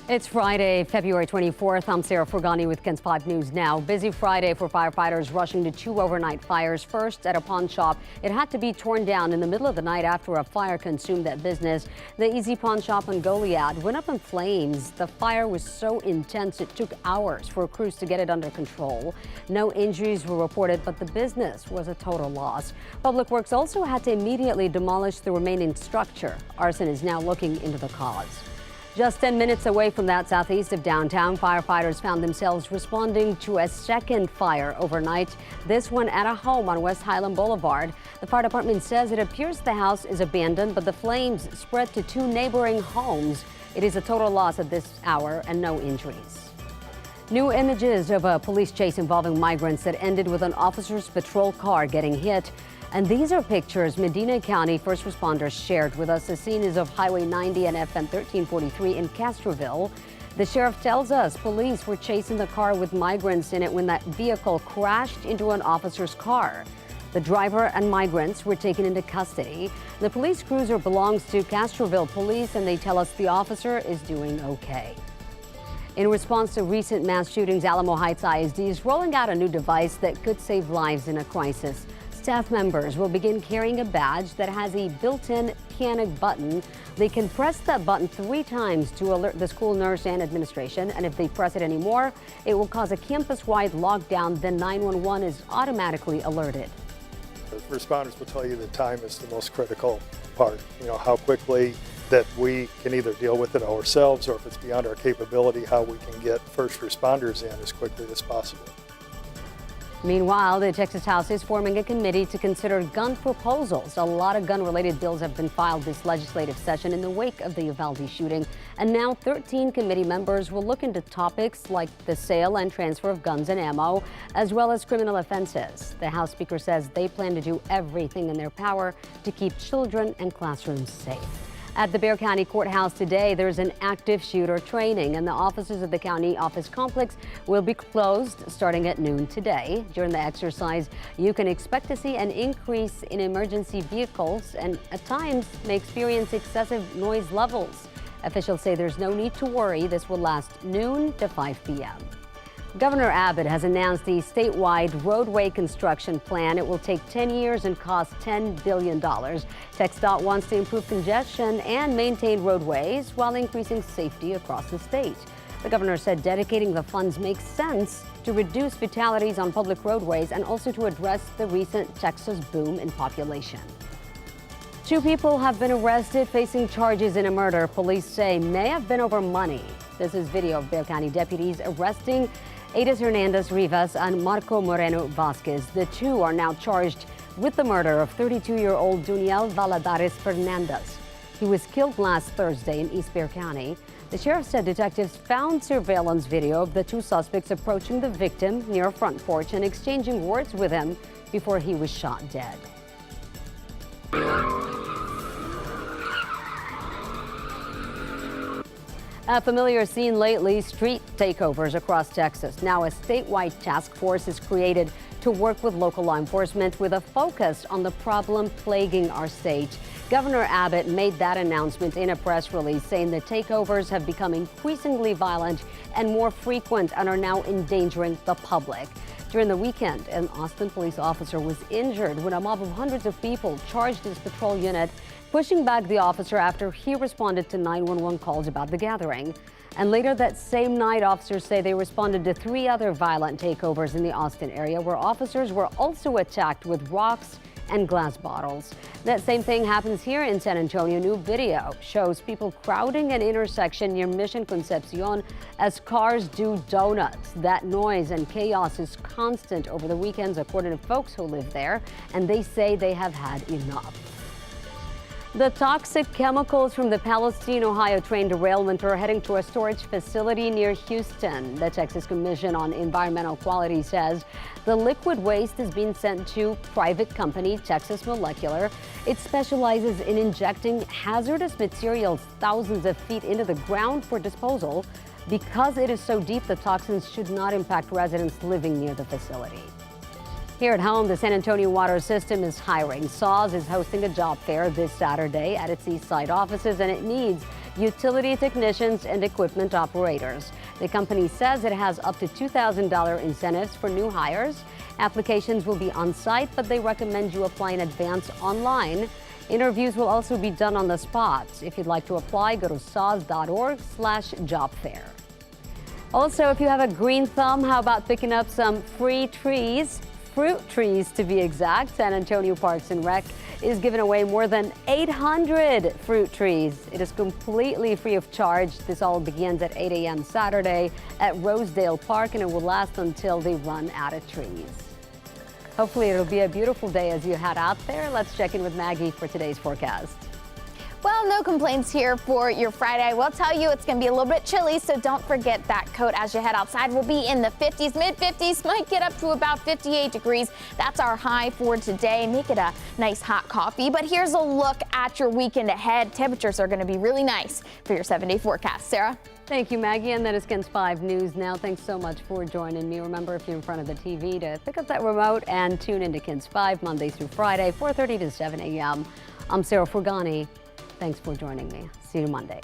It's Friday, February 24th. I'm Sarah Forgani with KENS 5 News Now. Busy Friday for firefighters rushing to two overnight fires. First, at a pawn shop. It had to be torn down in the middle of the night after a fire consumed that business. The Easy Pawn Shop on Goliad went up in flames. The fire was so intense it took hours for crews to get it under control. No injuries were reported, but the business was a total loss. Public Works also had to immediately demolish the remaining structure. Arson is now looking into the cause. Just 10 minutes away from that, southeast of downtown, firefighters found themselves responding to a second fire overnight, this one at a home on West Highland Boulevard. The fire department says it appears the house is abandoned, but the flames spread to two neighboring homes. It is a total loss at this hour and no injuries. New images of a police chase involving migrants that ended with an officer's patrol car getting hit. And these are pictures Medina County first responders shared with us. The scene is of Highway 90 and FM 1343 in Castroville. The sheriff tells us police were chasing the car with migrants in it when that vehicle crashed into an officer's car. The driver and migrants were taken into custody. The police cruiser belongs to Castroville Police, and they tell us the officer is doing okay. In response to recent mass shootings, Alamo Heights ISD is rolling out a new device that could save lives in a crisis. Staff members will begin carrying a badge that has a built-in panic button. They can press that button 3 times to alert the school nurse and administration, and if they press it anymore, it will cause a campus-wide lockdown. Then 911 is automatically alerted. The responders will tell you that time is the most critical part. How quickly that we can either deal with it ourselves, or if it's beyond our capability, how we can get first responders in as quickly as possible. Meanwhile, the Texas House is forming a committee to consider gun proposals. A lot of gun-related bills have been filed this legislative session in the wake of the Uvalde shooting. And now 13 committee members will look into topics like the sale and transfer of guns and ammo, as well as criminal offenses. The House Speaker says they plan to do everything in their power to keep children and classrooms safe. At the Bexar County Courthouse today, there's an active shooter training, and the offices of the county office complex will be closed starting at noon today. During the exercise, you can expect to see an increase in emergency vehicles and at times may experience excessive noise levels. Officials say there's no need to worry. This will last noon to 5 p.m. Governor Abbott has announced the statewide roadway construction plan. It will take 10 years and cost $10 billion. TxDOT wants to improve congestion and maintain roadways while increasing safety across the state. The governor said dedicating the funds makes sense to reduce fatalities on public roadways and also to address the recent Texas boom in population. 2 people have been arrested facing charges in a murder police say may have been over money. This is video of Bexar County deputies arresting Edis Hernandez Rivas and Marco Moreno Vasquez. The two are now charged with the murder of 32-year-old Duniel Valadares Fernandez. He was killed last Thursday in East Bexar County. The sheriff said detectives found surveillance video of the 2 suspects approaching the victim near a front porch and exchanging words with him before he was shot dead. A familiar scene lately, street takeovers across Texas. Now a statewide task force is created to work with local law enforcement with a focus on the problem plaguing our state. Governor Abbott made that announcement in a press release saying the takeovers have become increasingly violent and more frequent and are now endangering the public. During the weekend, an Austin police officer was injured when a mob of hundreds of people charged his patrol unit, pushing back the officer after he responded to 911 calls about the gathering. And later that same night, officers say they responded to 3 other violent takeovers in the Austin area where officers were also attacked with rocks and glass bottles. That same thing happens here in San Antonio. New video shows people crowding an intersection near Mission Concepcion as cars do donuts. That noise and chaos is constant over the weekends, according to folks who live there, and they say they have had enough. The toxic chemicals from the Palestine, Ohio train derailment are heading to a storage facility near Houston. The Texas Commission on Environmental Quality says the liquid waste is being sent to private company Texas Molecular. It specializes in injecting hazardous materials thousands of feet into the ground for disposal. Because it is so deep, the toxins should not impact residents living near the facility. Here at home, the San Antonio Water System is hiring. SAWS is hosting a job fair this Saturday at its East Side offices, and it needs utility technicians, and equipment operators. The company says it has up to $2,000 incentives for new hires. Applications will be on site, but they recommend you apply in advance online. Interviews will also be done on the spot. If you'd like to apply, go to saws.org/job fair. Also, if you have a green thumb, how about picking up some free trees? Fruit trees, to be exact. San Antonio Parks and Rec is giving away more than 800 fruit trees. It is completely free of charge. This all begins at 8 a.m. Saturday at Rosedale Park, and it will last until they run out of trees. Hopefully it'll be a beautiful day as you head out there. Let's check in with Maggie for today's forecast. Well, no complaints here for your Friday. I will tell you it's going to be a little bit chilly, so don't forget that coat as you head outside. We'll be in the 50s, mid-50s, might get up to about 58 degrees. That's our high for today. Make it a nice hot coffee. But here's a look at your weekend ahead. Temperatures are going to be really nice for your 7-day forecast. Sarah? Thank you, Maggie. And that is KENS 5 News Now. Thanks so much for joining me. Remember, if you're in front of the TV, to pick up that remote and tune into KENS 5 Monday through Friday, 4:30 to 7 a.m. I'm Sarah Forgani. Thanks for joining me. See you Monday.